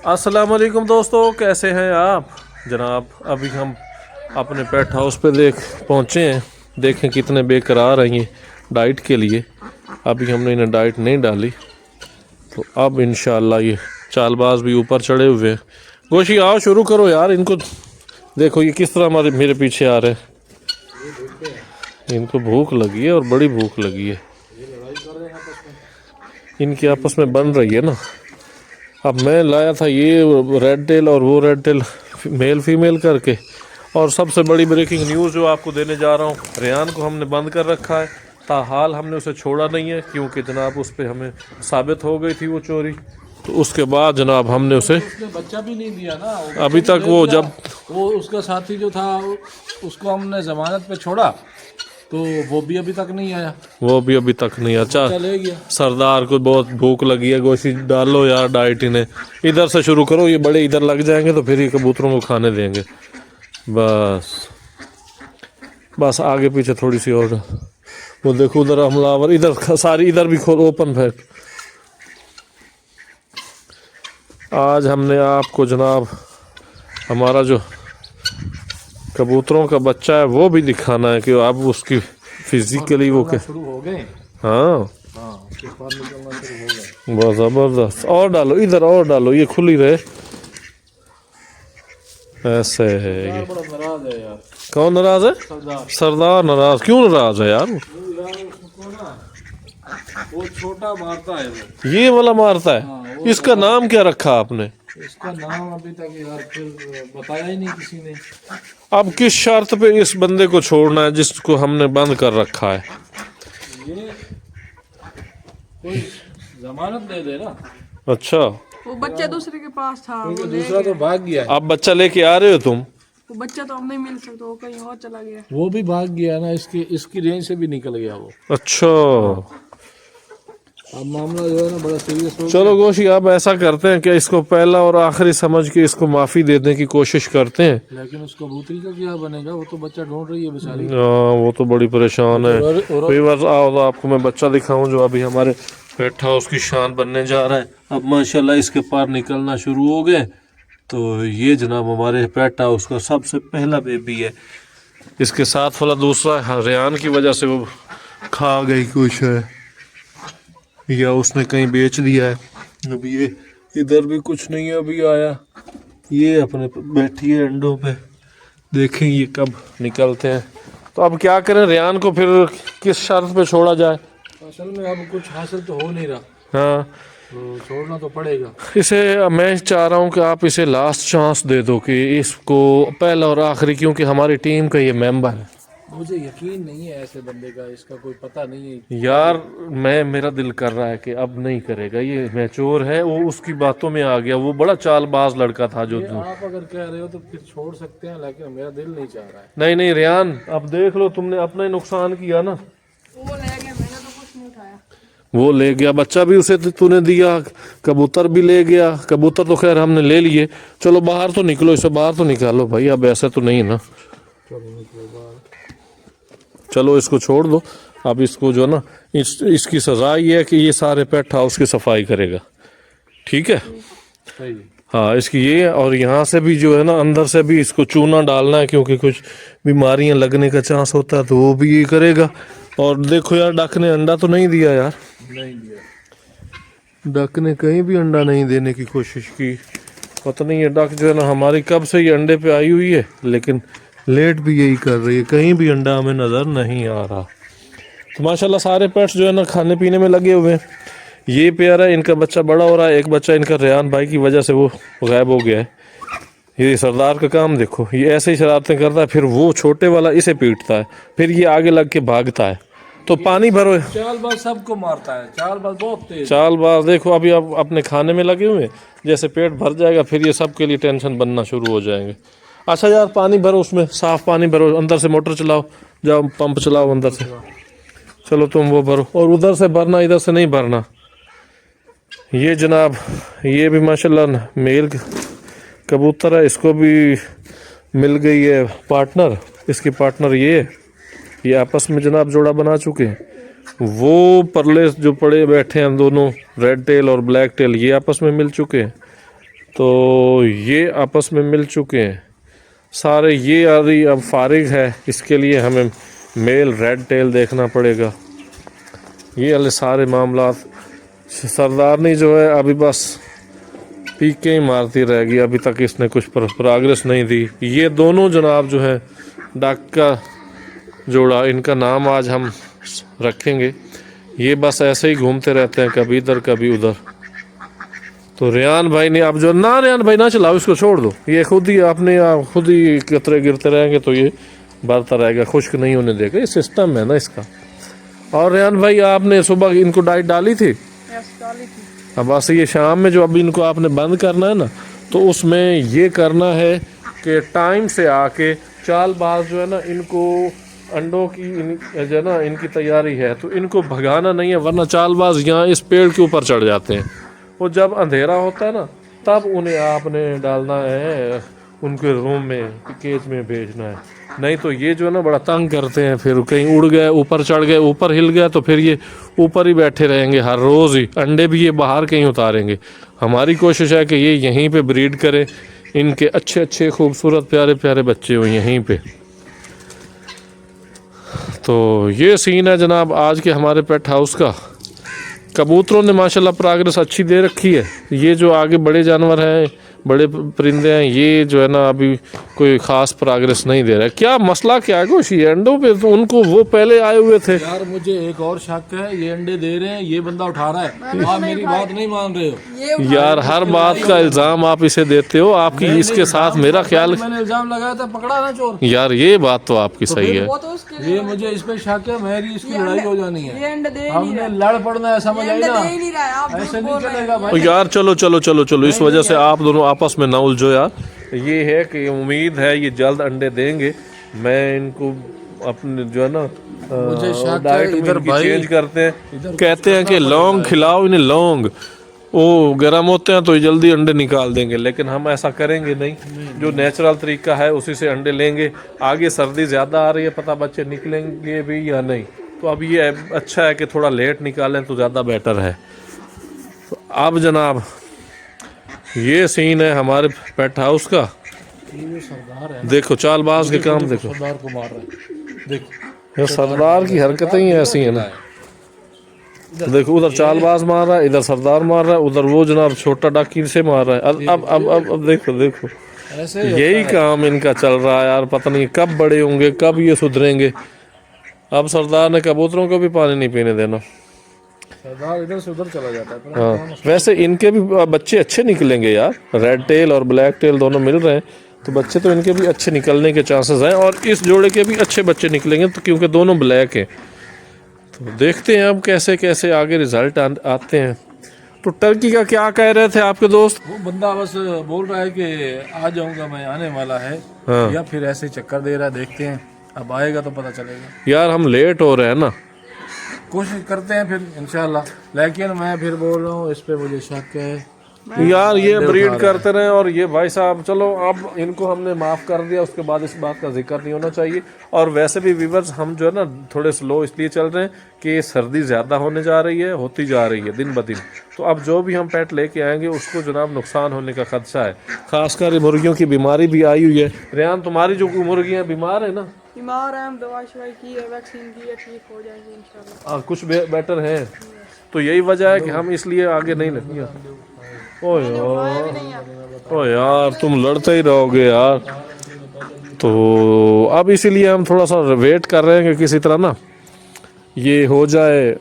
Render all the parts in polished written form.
अस्सलाम वालेकुम दोस्तों, कैसे हैं आप जनाब। अभी हम अपने पेट हाउस पे पहुँचे हैं। देखें कितने बेकरार हैं ये डाइट के लिए। अभी हमने इन्हें डाइट नहीं डाली, तो अब इंशाल्लाह ये चालबाज भी ऊपर चढ़े हुए हैं। गोशी आओ, शुरू करो यार इनको। देखो ये किस तरह मेरे पीछे आ रहे हैं। इनको भूख लगी है और बड़ी भूख लगी है। इनकी आपस में बन रही है ना। अब मैं लाया था ये रेड टेल और वो रेड टेल मेल फीमेल करके। और सबसे बड़ी ब्रेकिंग न्यूज़ जो आपको देने जा रहा हूँ, रेहान को हमने बंद कर रखा है। ताहाल हमने उसे छोड़ा नहीं है, क्योंकि जनाब उस पर हमें साबित हो गई थी वो चोरी। तो उसके बाद जनाब हमने उसने बच्चा भी नहीं दिया ना अभी तक। वो जब वो उसका साथी जो था उसको हमने जमानत पे छोड़ा, तो वो भी अभी तक नहीं आया। अच्छा ले गया। सरदार को बहुत भूख लगी है। गोशी डालो यार डाइट इन्हें। इधर से शुरू करो, ये बड़े इधर लग जाएंगे तो फिर ये कबूतरों को खाने देंगे। बस आगे पीछे थोड़ी सी और। वो देखो उधर हमलावर, इधर सारी इधर भी खोल, ओपन फेंक। आज हमने आपको जनाब हमारा जो कबूतरों का बच्चा है वो भी दिखाना है कि अब उसकी फिजिकली वो क्या शुरू हो गए। हाँ उसके बाद निकलना शुरू हो गए। बहुत ज़बरदस्त। और डालो इधर, और डालो, ये खुली रहे। ऐसे है ये। बड़ा नाराज है यार। कौन नाराज है? सरदार नाराज क्यों नाराज है यार? वो छोटा मारता है वो। ये वाला मारता है। इसका नाम क्या रखा आपने? इसका नाम अभी तक यार फिर बताया ही नहीं किसी ने। अब किस शर्त पे इस बंदे को छोड़ना है जिसको हमने बंद कर रखा है? ये कोई जमानत दे दे ना। अच्छा, वो बच्चा दूसरे के पास था, वो दूसरा तो भाग गया। अब बच्चा लेके आ रहे हो तुम? वो बच्चा तो अब नहीं मिल सकता, वो कहीं और चला गया। वो भी भाग गया ना, इसकी रेंज से भी निकल गया वो। अच्छा, अब मामला जो है ना बड़ा सीरियस हो। चलो गोशी, अब ऐसा करते हैं कि इसको पहला और आखिरी समझ के इसको माफ़ी देने की कोशिश करते हैं। लेकिन उसका कबूतरी का क्या बनेगा? वो तो बच्चा ढूंढ रही है बेचारी। वो तो बड़ी परेशान है। व्यूअर्स आओ तो आपको मैं बच्चा दिखाऊं जो अभी हमारे पेट हाउस की शान बनने जा रहा है। अब माशाल्लाह इसके पार निकलना शुरू हो गए। तो ये जनाब हमारे पेट हाउस का सबसे पहला बेबी है। इसके साथ वाला दूसरा रेहान की वजह से वो खा गई कुछ है, या उसने कहीं बेच दिया है। अब ये इधर भी कुछ नहीं है अभी आया। ये अपने बैठी है अंडों पे, देखें ये कब निकलते हैं। तो अब क्या करें, रेहान को फिर किस शर्त पे छोड़ा जाए? असल में अब कुछ हासिल तो हो नहीं रहा, हाँ, तो छोड़ना तो पड़ेगा इसे। मैं चाह रहा हूँ कि आप इसे लास्ट चांस दे दो कि इसको पहला और आखिरी, क्योंकि हमारी टीम का ये मेंबर है। मुझे यकीन नहीं है ऐसे बंदे का, इसका कोई पता नहीं है यार मेरा दिल कर रहा है कि अब नहीं करेगा। ये मैच्योर है, वो उसकी बातों में आ गया। वो बड़ा चालबाज लड़का था जो। आप अगर कह रहे हो तो फिर छोड़ सकते हैं, लेकिन मेरा दिल नहीं चाह रहा है। नहीं नहीं रेहान, अब देख लो, तुमने अपना ही नुकसान किया ना। वो ले गया, मैंने तो कुछ नहीं उठाया। वो ले गया, बच्चा भी उसे तूने दिया, कबूतर भी ले गया। कबूतर तो खैर हमने ले लिए। चलो बाहर तो निकलो, इसे बाहर तो निकालो भाई। अब ऐसा तो नहीं ना। चलो इसको छोड़ दो। अब इसको जो ना इसकी सजा ये है कि ये सारे पेट हाउस की सफाई करेगा। ठीक है, सही है। हाँ, इसकी ये। और यहाँ से भी जो है ना, अंदर से भी इसको चूना डालना है, क्योंकि कुछ बीमारियां लगने का चांस होता है, तो वो भी ये करेगा। और देखो यार, डक ने अंडा तो नहीं दिया यार। नहीं दिया। डक ने कहीं भी अंडा नहीं देने की कोशिश की। पता नहीं है डक जो है ना हमारी कब से ये अंडे पे आई हुई है, लेकिन लेट भी यही कर रही है। कहीं भी अंडा हमें नज़र नहीं आ रहा। तो माशाल्लाह सारे पेट्स जो है ना खाने पीने में लगे हुए हैं। ये प्यारा है, इनका बच्चा बड़ा हो रहा है। एक बच्चा इनका रेहान भाई की वजह से वो गायब हो गया है। ये सरदार का काम देखो, ये ऐसे ही शरारतें करता है, फिर वो छोटे वाला इसे पीटता है, फिर ये आगे लग के भागता है। तो पानी भरो। चालबाज सबको मारता है, चालबाज बहुत तेज। चालबाज देखो, अभी अब अपने खाने में लगे हुए हैं। जैसे पेट भर जाएगा फिर ये सब के लिए टेंशन बनना शुरू हो जाएंगे। अच्छा यार, पानी भरो, उसमें साफ पानी भरो। अंदर से मोटर चलाओ, जाओ पंप चलाओ अंदर से। चलो तुम वो भरो, और उधर से भरना, इधर से नहीं भरना। ये जनाब, ये भी माशाल्लाह मेल कबूतर है। इसको भी मिल गई है पार्टनर। इसकी पार्टनर ये आपस में जनाब जोड़ा बना चुके हैं। वो परले जो पड़े बैठे हैं दोनों, रेड टेल और ब्लैक टेल, ये आपस में मिल चुके हैं। तो ये आपस में मिल चुके हैं सारे। ये अभी अब फारिग है, इसके लिए हमें मेल रेड टेल देखना पड़ेगा। ये वाले सारे मामलात सरदारनी जो है अभी बस पीके ही मारती रहेगी, अभी तक इसने कुछ प्रोग्रेस नहीं दी। ये दोनों जनाब जो है डाक का जोड़ा, इनका नाम आज हम रखेंगे। ये बस ऐसे ही घूमते रहते हैं, कभी इधर कभी उधर। तो रेहान भाई ने अब जो ना, रेहान भाई ना चलाओ, इसको छोड़ दो, ये खुद ही अपने आप खुद ही कतरे गिरते रहेंगे तो ये बढ़ता रहेगा, खुश्क नहीं होने देगा। ये सिस्टम है ना इसका। और रेहान भाई आपने सुबह इनको डाइट डाली थी? यस, डाली थी। अब बस ये शाम में जो अभी इनको आपने बंद करना है ना, तो उसमें ये करना है कि टाइम से आके चालबाज जो है ना, इनको अंडों की जो है ना इनकी तैयारी है, तो इनको भगाना नहीं है, वरना चालबाज यहाँ इस पेड़ के ऊपर चढ़ जाते हैं। वो जब अंधेरा होता है ना, तब उन्हें आपने डालना है उनके रूम में, केज में भेजना है। नहीं तो ये जो है ना बड़ा तंग करते हैं, फिर कहीं उड़ गए, ऊपर चढ़ गए, ऊपर हिल गया, तो फिर ये ऊपर ही बैठे रहेंगे हर रोज़ ही। अंडे भी ये बाहर कहीं उतारेंगे। हमारी कोशिश है कि ये यहीं पे ब्रीड करें, इनके अच्छे अच्छे खूबसूरत प्यारे प्यारे बच्चे हों यहीं पे। तो ये सीन है जनाब आज के हमारे पेट हाउस का। कबूतरों ने माशाल्लाह प्रोग्रेस अच्छी दे रखी है। ये जो आगे बड़े जानवर हैं, बड़े परिंदे हैं, ये जो है ना अभी कोई ख़ास प्रोग्रेस नहीं दे रहा है। क्या मसला क्या है गोश? ये अंडों पे तो उनको वो पहले आए हुए थे। यार मुझे एक और शक है, ये अंडे दे रहे हैं, ये बंदा उठा रहा है, आप मेरी बात नहीं मान रहे हो। यार हर बात का इल्ज़ाम आप इसे देते हो। आपकी इसके साथ मेरा ख्याल, मैंने इल्जाम लगाया था, पकड़ा ना चोर। यार ये बात तो आपकी सही है। वो तो उसके लिए ये मुझे इस पे शक है, मेरी इसकी लड़ाई हो जानी है। ये अंडे दे ही नहीं हमने रहा, लड़ पड़ना है, समझ ये आई अंडे ना? दे ही नहीं रहा है, आप ऐसे झूठ नहीं बोल रहे चलेगा हैं। भाई। यार चलो चलो चलो चलो, इस वजह से आप दोनों आपस में ना उलझो यार। ये है कि उम्मीद है ये जल्द अंडे देंगे। मैं इनको अपने जो है ना मुझे शक है डाइट में इधर इनकी भाई, चेंज करते हैं। इधर कहते हैं कि लौंग खिलाओ इन्हें, लौंग वो गर्म होते हैं तो ये जल्दी अंडे निकाल देंगे, लेकिन हम ऐसा करेंगे नहीं। जो नेचुरल तरीका है उसी से अंडे लेंगे। आगे सर्दी ज़्यादा आ रही है, पता बच्चे निकलेंगे भी या नहीं, तो अब ये अच्छा है कि थोड़ा लेट निकालें तो ज़्यादा बेटर है। तो अब जनाब ये सीन है हमारे पेट हाउस का। ये सरदार है, देखो चालबाज के काम देखो। सरदार को मार रहा है, देखो ये सरदार की हरकतें ही ऐसी हैं ना। देखो उधर चालबाज मार रहा है, इधर सरदार मार रहा है, उधर वो जनाब छोटा डाकी से मार रहा है। अब देखो देखो, ऐसे ही यही काम इनका चल रहा है यार। पता नहीं कब बड़े होंगे, कब ये सुधरेंगे। अब सरदार ने कबूतरों को भी पानी नहीं पीने देना। सरदार इधर से उधर चला जाता है। हाँ, वैसे इनके भी बच्चे अच्छे निकलेंगे यार। रेड टेल और ब्लैक टेल दोनों मिल रहे हैं, तो बच्चे तो इनके भी अच्छे निकलने के चांसेस हैं। और इस जोड़े के भी अच्छे बच्चे निकलेंगे, तो क्योंकि दोनों ब्लैक हैं। तो देखते हैं अब कैसे कैसे आगे रिजल्ट आते हैं। तो टर्की का क्या कह रहे थे आपके दोस्त? वो बंदा बस बोल रहा है कि आ जाऊंगा मैं, आने वाला है। हाँ। या फिर ऐसे ही चक्कर दे रहा है, देखते हैं अब आएगा तो पता चलेगा। यार हम लेट हो रहे हैं ना। कोशिश करते हैं फिर इंशाल्लाह, लेकिन मैं फिर बोल रहा हूँ इस पे मुझे शक है। यार ये ब्रीड करते रहे। और ये भाई साहब चलो अब इनको हमने माफ़ कर दिया, उसके बाद इस बात का जिक्र नहीं होना चाहिए। और वैसे भी व्यूअर्स हम जो है ना थोड़े स्लो इसलिए चल रहे हैं कि सर्दी ज़्यादा होने जा रही है, होती जा रही है दिन ब दिन। तो अब जो भी हम पेट लेके आएंगे उसको जनाब नुकसान होने का खदशा है। खासकर मुर्गियों की बीमारी भी आई हुई है। रेहान तुम्हारी जो मुर्गियाँ बीमार है ना, बीमार है, हम दवाई शवाई की है, वैक्सीन की है, ठीक हो जाएंगे इंशाल्लाह। कुछ बेटर है। तो यही वजह है कि हम इसलिए आगे नहीं लगे। ओ यार, ओ यार तुम लड़ते ही रहोगे यार। तो अब इसीलिए हम थोड़ा सा वेट कर रहे हैं कि किसी तरह ना ये हो जाए,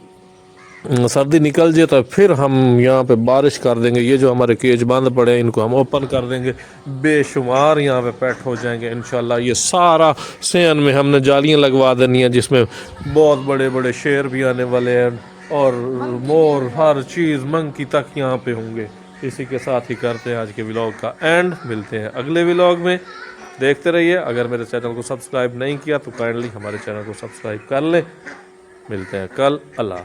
सर्दी निकल जाए, तो फिर हम यहाँ पे बारिश कर देंगे। ये जो हमारे केज बंद पड़े हैं इनको हम ओपन कर देंगे, बेशुमार यहाँ पे पेट हो जाएंगे इंशाल्लाह। ये सारा सेन में हमने जालियाँ लगवा देनी है, जिसमें बहुत बड़े बड़े शेर भी आने वाले हैं और मोर, हर चीज़ मंकी तक यहाँ पे होंगे। इसी के साथ ही करते हैं आज के व्लॉग का एंड। मिलते हैं अगले व्लॉग में, देखते रहिए। अगर मेरे चैनल को सब्सक्राइब नहीं किया तो काइंडली हमारे चैनल को सब्सक्राइब कर लें। मिलते हैं कल। अल्लाह।